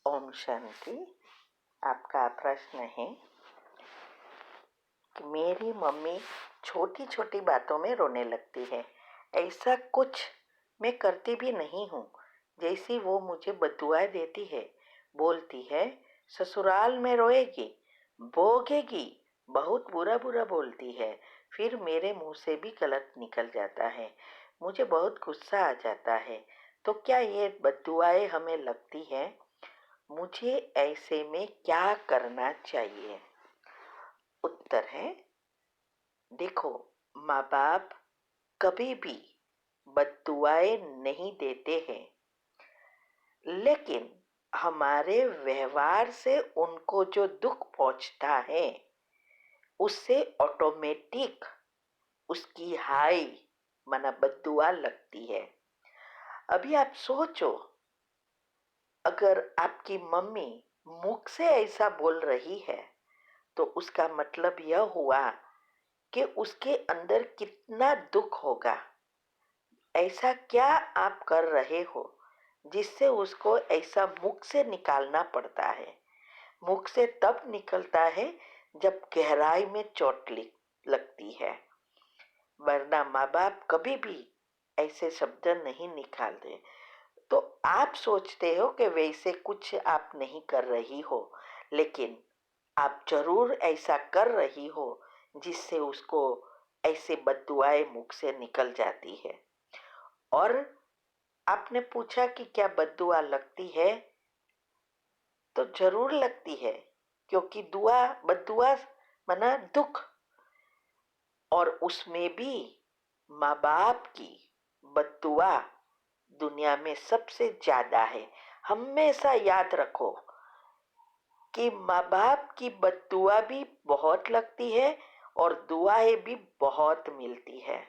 ओम शांति। आपका प्रश्न है कि मेरी मम्मी छोटी छोटी बातों में रोने लगती है। ऐसा कुछ मैं करती भी नहीं हूँ। जैसी वो मुझे बद्दुआएं देती है, बोलती है ससुराल में रोएगी, भोगेगी, बहुत बुरा बुरा बोलती है। फिर मेरे मुंह से भी गलत निकल जाता है। मुझे बहुत गुस्सा आ जाता है। तो क्या ये बद्दुआएं हमें लगती है? मुझे ऐसे में क्या करना चाहिए? उत्तर है, देखो, माँ बाप कभी भी बद्दुआएं नहीं देते हैं, लेकिन हमारे व्यवहार से उनको जो दुख पहुंचता है उससे ऑटोमेटिक उसकी हाय माना बद्दुआ लगती है। अभी आप सोचो, अगर आपकी मम्मी मुख से ऐसा बोल रही है तो उसका मतलब यह हुआ कि उसके अंदर कितना दुख होगा। ऐसा क्या आप कर रहे हो जिससे उसको ऐसा मुख से निकालना पड़ता है? मुख से तब निकलता है जब गहराई में चोट लगती है, वरना माँ बाप कभी भी ऐसे शब्द नहीं निकालते। तो आप सोचते हो कि वैसे कुछ आप नहीं कर रही हो, लेकिन आप जरूर ऐसा कर रही हो जिससे उसको ऐसे बद्दुआएं मुख से निकल जाती है। और आपने पूछा कि क्या बद्दुआ लगती है? तो जरूर लगती है, क्योंकि बद्दुआ माना दुख, और उसमें भी माँ बाप की बद्दुआ दुनिया में सबसे ज्यादा है। हमेशा याद रखो कि माँ बाप की बद्दुआ भी बहुत लगती है और दुआएं भी बहुत मिलती है।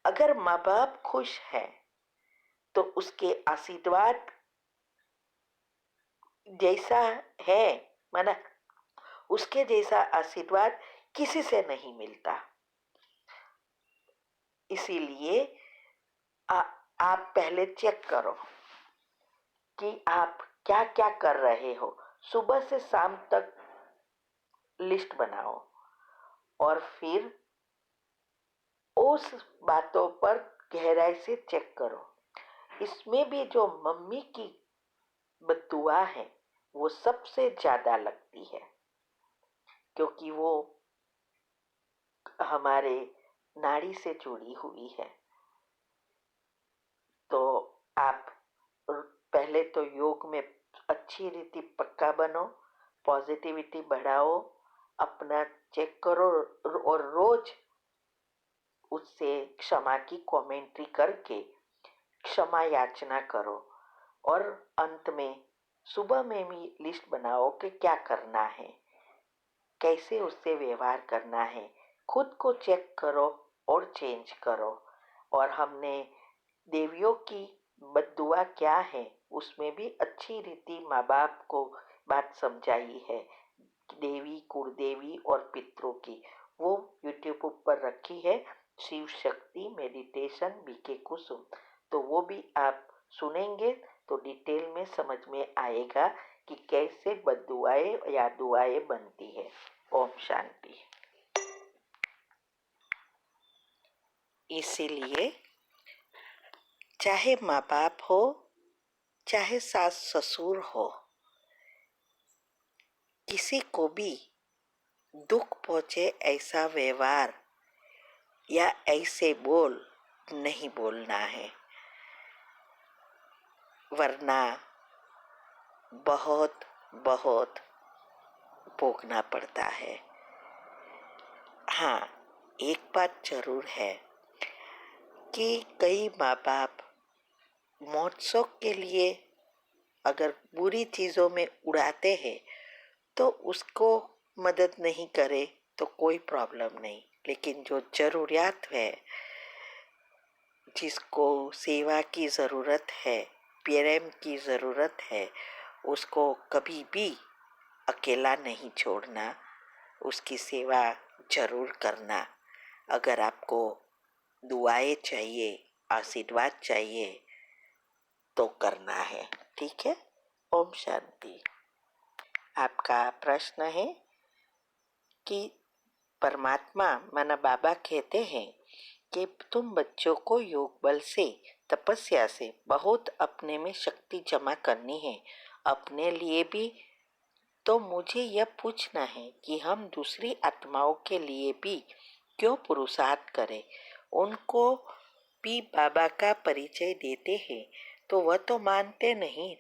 अगर माँ बाप खुश है तो उसके आशीर्वाद जैसा है, माना उसके जैसा आशीर्वाद किसी से नहीं मिलता। इसीलिए आप पहले चेक करो कि आप क्या क्या कर रहे हो। सुबह से शाम तक लिस्ट बनाओ और फिर उस बातों पर गहराई से चेक करो। इसमें भी जो मम्मी की बद्दुआ है वो सबसे ज्यादा लगती है, क्योंकि वो हमारे नाड़ी से जुड़ी हुई है। तो आप पहले तो योग में अच्छी रीति पक्का बनो, पॉजिटिविटी बढ़ाओ, अपना चेक करो और रोज उससे क्षमा की कमेंट्री करके क्षमा याचना करो। और अंत में सुबह में भी लिस्ट बनाओ कि क्या करना है, कैसे उससे व्यवहार करना है। खुद को चेक करो और चेंज करो। और हमने देवियों की बद्दुआ क्या है उसमें भी अच्छी रीति माँ बाप को बात समझाई है। देवी, कुलदेवी और पितरों की वो यूट्यूब पर रखी है, शिव शक्ति मेडिटेशन बीके कुसुम। तो वो भी आप सुनेंगे तो डिटेल में समझ में आएगा कि कैसे बद्दुआएं या दुआएं बनती है। ओम शांति। इसीलिए चाहे माँ बाप हो, चाहे सास ससुर हो, किसी को भी दुख पहुंचे ऐसा व्यवहार या ऐसे बोल नहीं बोलना है, वरना बहुत बहुत भोगना पड़ता है। हाँ, एक बात जरूर है कि कई माँ बाप महोत्सव के लिए अगर बुरी चीजों में उड़ाते हैं तो उसको मदद नहीं करे तो कोई प्रॉब्लम नहीं, लेकिन जो जरूरियात है, जिसको सेवा की ज़रूरत है, प्रेम की ज़रूरत है, उसको कभी भी अकेला नहीं छोड़ना, उसकी सेवा जरूर करना। अगर आपको दुआएं चाहिए, आशीर्वाद चाहिए तो करना है। ठीक है। ओम शांति। आपका प्रश्न है कि परमात्मा माना बाबा कहते हैं कि तुम बच्चों को योग बल से, तपस्या से बहुत अपने में शक्ति जमा करनी है, अपने लिए भी। तो मुझे यह पूछना है कि हम दूसरी आत्माओं के लिए भी क्यों पुरुषार्थ करें। उनको भी बाबा का परिचय देते हैं तो वह तो मानते नहीं,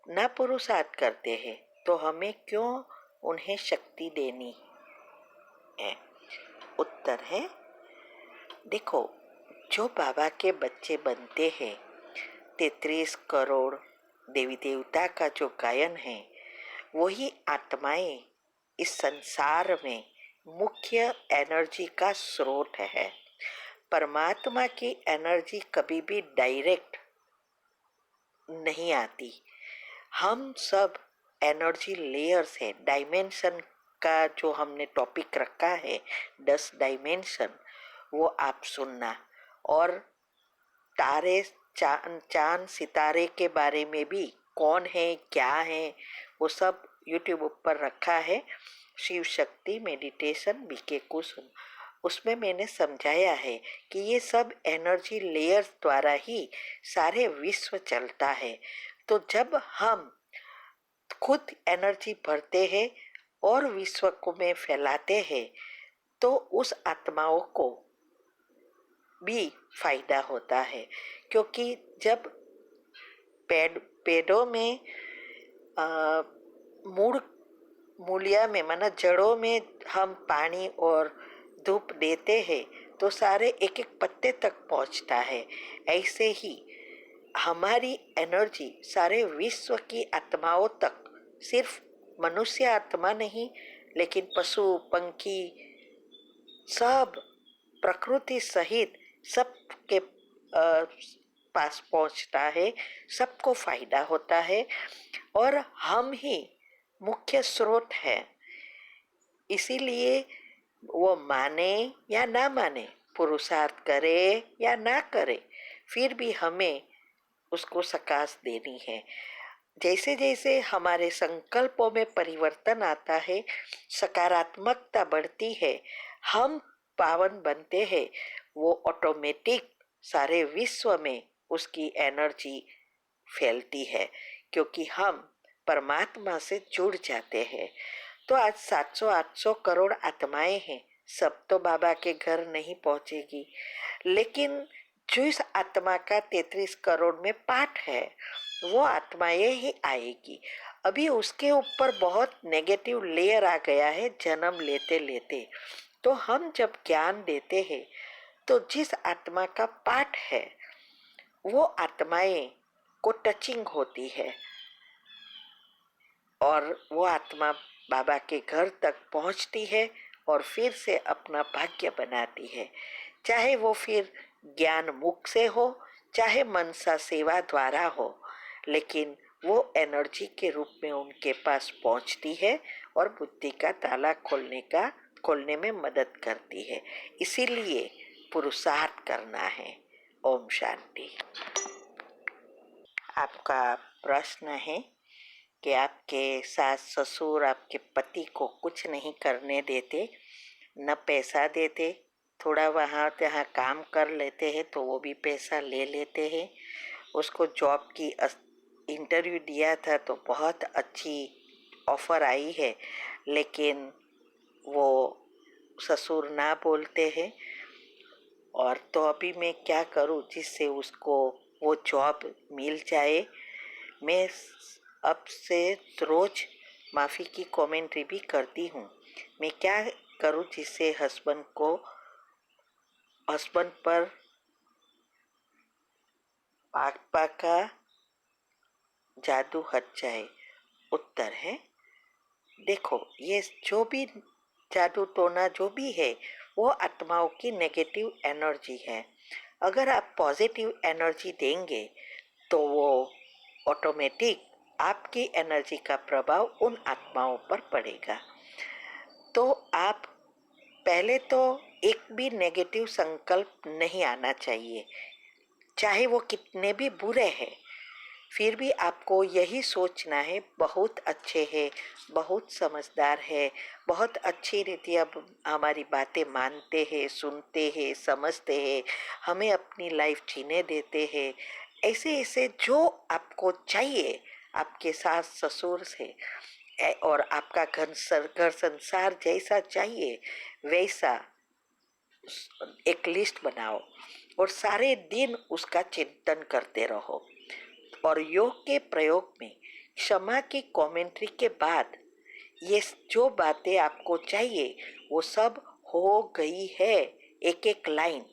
ना पुरुषार्थ करते हैं, तो हमें क्यों उन्हें शक्ति देनी है। उत्तर है, देखो, जो बाबा के बच्चे बनते हैं, 33 करोड़ देवी देवता का जो गायन है, वही आत्माएं इस संसार में मुख्य एनर्जी का स्रोत है। परमात्मा की एनर्जी कभी भी डायरेक्ट नहीं आती। हम सब एनर्जी लेयर्स है। डायमेंशन का जो हमने टॉपिक रखा है, 10 डायमेंशन, वो आप सुनना। और तारे, चांद सितारे के बारे में भी कौन है क्या है वो सब यूट्यूब पर रखा है। शिव शक्ति मेडिटेशन बीके कुसुम, उसमें मैंने समझाया है कि ये सब एनर्जी लेयर्स द्वारा ही सारे विश्व चलता है। तो जब हम खुद एनर्जी भरते हैं और विश्व को में फैलाते हैं तो उस आत्माओं को भी फायदा होता है। क्योंकि जब पेड़ों में मूलिया में माना जड़ों में हम पानी और धूप देते हैं तो सारे एक एक पत्ते तक पहुंचता है। ऐसे ही हमारी एनर्जी सारे विश्व की आत्माओं तक, सिर्फ मनुष्य आत्मा नहीं लेकिन पशु पंखी सब प्रकृति सहित सबके पास पहुंचता है, सबको फायदा होता है। और हम ही मुख्य स्रोत है। इसीलिए वो माने या ना माने, पुरुषार्थ करे या ना करे, फिर भी हमें उसको सकाश देनी है। जैसे जैसे हमारे संकल्पों में परिवर्तन आता है, सकारात्मकता बढ़ती है, हम पावन बनते हैं, वो ऑटोमेटिक सारे विश्व में उसकी एनर्जी फैलती है। क्योंकि हम परमात्मा से जुड़ जाते हैं। तो आज 700-800 करोड़ आत्माएं हैं, सब तो बाबा के घर नहीं पहुंचेगी, लेकिन जिस आत्मा का 33 करोड़ में पार्ट है वो आत्माएं ही आएगी। अभी उसके ऊपर बहुत नेगेटिव लेयर आ गया है जन्म लेते लेते। तो हम जब ज्ञान देते हैं तो जिस आत्मा का पार्ट है वो आत्माएं को टचिंग होती है और वो आत्मा बाबा के घर तक पहुंचती है और फिर से अपना भाग्य बनाती है। चाहे वो फिर ज्ञान मुख से हो, चाहे मनसा सेवा द्वारा हो, लेकिन वो एनर्जी के रूप में उनके पास पहुंचती है और बुद्धि का ताला खोलने में मदद करती है। इसीलिए पुरुषार्थ करना है। ओम शांति। आपका प्रश्न है कि आपके सास ससुर आपके पति को कुछ नहीं करने देते, न पैसा देते, थोड़ा वहाँ तहाँ काम कर लेते हैं तो वो भी पैसा ले लेते हैं। उसको जॉब की इंटरव्यू दिया था तो बहुत अच्छी ऑफर आई है, लेकिन वो ससुर ना बोलते हैं। और तो अभी मैं क्या करूं जिससे उसको वो जॉब मिल जाए। मैं अब से रोज माफ़ी की कमेंट्री भी करती हूँ। मैं क्या करूँ जिससे हस्बैंड पर पापा का जादू हट जाए। उत्तर है, देखो, ये जो भी जादू टोना जो भी है वो आत्माओं की नेगेटिव एनर्जी है। अगर आप पॉजिटिव एनर्जी देंगे तो वो ऑटोमेटिक आपकी एनर्जी का प्रभाव उन आत्माओं पर पड़ेगा। तो आप पहले तो एक भी नेगेटिव संकल्प नहीं आना चाहिए, चाहे वो कितने भी बुरे हैं। फिर भी आपको यही सोचना है, बहुत अच्छे हैं, बहुत समझदार है, बहुत अच्छी रीति अब हमारी बातें मानते हैं, सुनते हैं, समझते हैं, हमें अपनी लाइफ जीने देते हैं। ऐसे ऐसे जो आपको चाहिए आपके सास ससुर से, और आपका घर संसार जैसा चाहिए वैसा एक लिस्ट बनाओ और सारे दिन उसका चिंतन करते रहो। और योग के प्रयोग में क्षमा की कमेंट्री के बाद ये जो बातें आपको चाहिए वो सब हो गई है, एक एक लाइन।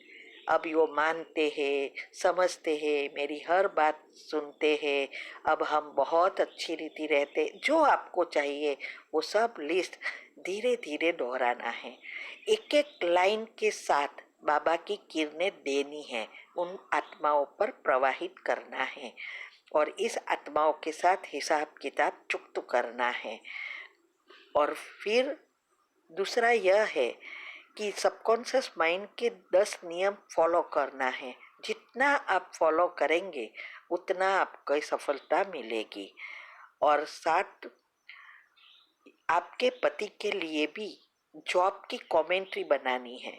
अब वो मानते हैं, समझते हैं, मेरी हर बात सुनते हैं, अब हम बहुत अच्छी रीति रहते, जो आपको चाहिए वो सब लिस्ट धीरे धीरे दोहराना है। एक एक लाइन के साथ बाबा की किरणें देनी है, उन आत्माओं पर प्रवाहित करना है और इस आत्माओं के साथ हिसाब किताब चुकता करना है। और फिर दूसरा यह है कि सबकॉन्शियस माइंड के 10 नियम फॉलो करना है। जितना आप फॉलो करेंगे उतना आपको सफलता मिलेगी। और साथ आपके पति के लिए भी जॉब की कमेंट्री बनानी है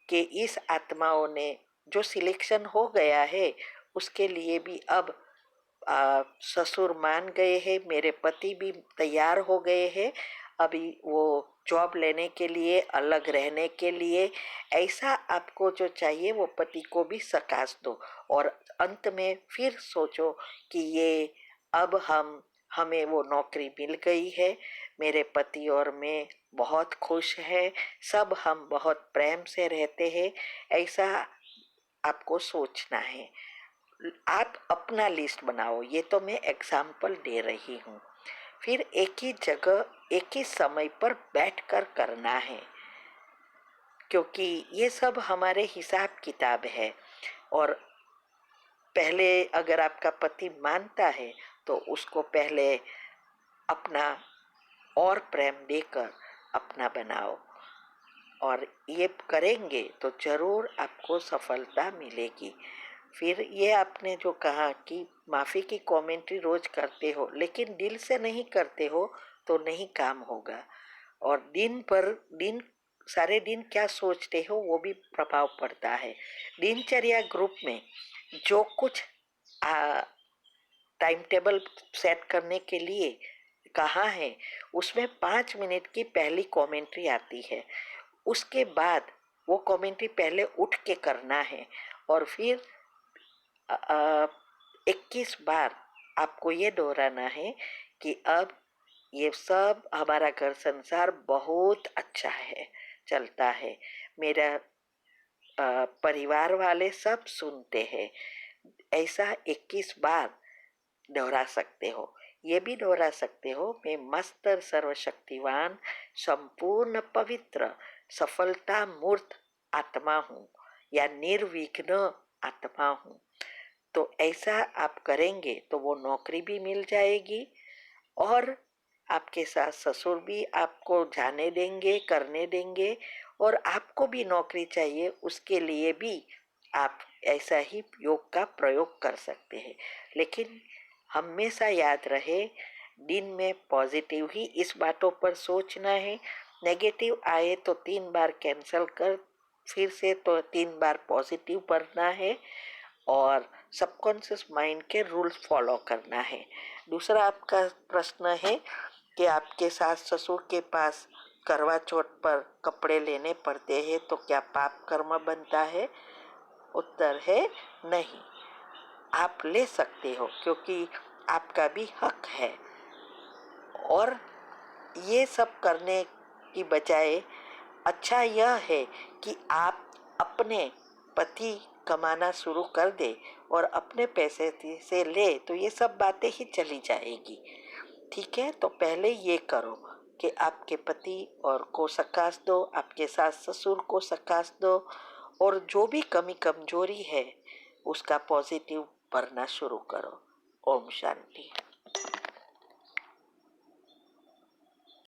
कि इस आत्माओं ने जो सिलेक्शन हो गया है उसके लिए भी अब ससुर मान गए हैं, मेरे पति भी तैयार हो गए हैं अभी वो जॉब लेने के लिए, अलग रहने के लिए। ऐसा आपको जो चाहिए वो पति को भी सकाश दो और अंत में फिर सोचो कि ये अब हमें वो नौकरी मिल गई है, मेरे पति और मैं बहुत खुश है, सब हम बहुत प्रेम से रहते हैं। ऐसा आपको सोचना है। आप अपना लिस्ट बनाओ, ये तो मैं एग्जाम्पल दे रही हूँ। फिर एक ही जगह एक ही समय पर बैठकर करना है, क्योंकि ये सब हमारे हिसाब किताब है। और पहले अगर आपका पति मानता है तो उसको पहले अपना और प्रेम देकर अपना बनाओ, और ये करेंगे तो जरूर आपको सफलता मिलेगी। फिर ये आपने जो कहा कि माफ़ी की कमेंट्री रोज करते हो लेकिन दिल से नहीं करते हो तो नहीं काम होगा। और दिन सारे दिन क्या सोचते हो वो भी प्रभाव पड़ता है। दिनचर्या ग्रुप में जो कुछ टाइम टेबल सेट करने के लिए कहा है उसमें 5 मिनट की पहली कमेंट्री आती है। उसके बाद वो कमेंट्री पहले उठ के करना है और फिर 21 बार आपको ये दोहराना है कि अब ये सब हमारा घर संसार बहुत अच्छा है, चलता है, मेरा परिवार वाले सब सुनते हैं। ऐसा 21 बार दोहरा सकते हो। ये भी दोहरा सकते हो, मैं मस्त सर्वशक्तिवान संपूर्ण पवित्र सफलता मूर्त आत्मा हूँ या निर्विघ्न आत्मा हूँ। तो ऐसा आप करेंगे तो वो नौकरी भी मिल जाएगी और आपके सास ससुर भी आपको जाने देंगे, करने देंगे, और आपको भी नौकरी चाहिए उसके लिए भी आप ऐसा ही योग का प्रयोग कर सकते हैं। लेकिन हमेशा याद रहे, दिन में पॉजिटिव ही इस बातों पर सोचना है। नेगेटिव आए तो 3 बार कैंसल कर फिर से तो 3 बार पॉजिटिव पढ़ना है और सबकॉन्शियस माइंड के रूल्स फॉलो करना है। दूसरा आपका प्रश्न है कि आपके सास ससुर के पास करवा चौथ पर कपड़े लेने पड़ते हैं तो क्या पाप कर्म बनता है? उत्तर है नहीं, आप ले सकते हो क्योंकि आपका भी हक है। और ये सब करने की बजाय अच्छा यह है कि आप अपने पति कमाना शुरू कर दे और अपने पैसे से ले तो ये सब बातें ही चली जाएगी। ठीक है, तो पहले ये करो कि आपके पति और को सकाश दो, आपके सास ससुर को सकाश दो, और जो भी कमी कमजोरी है उसका पॉजिटिव भरना शुरू करो। ओम शांति।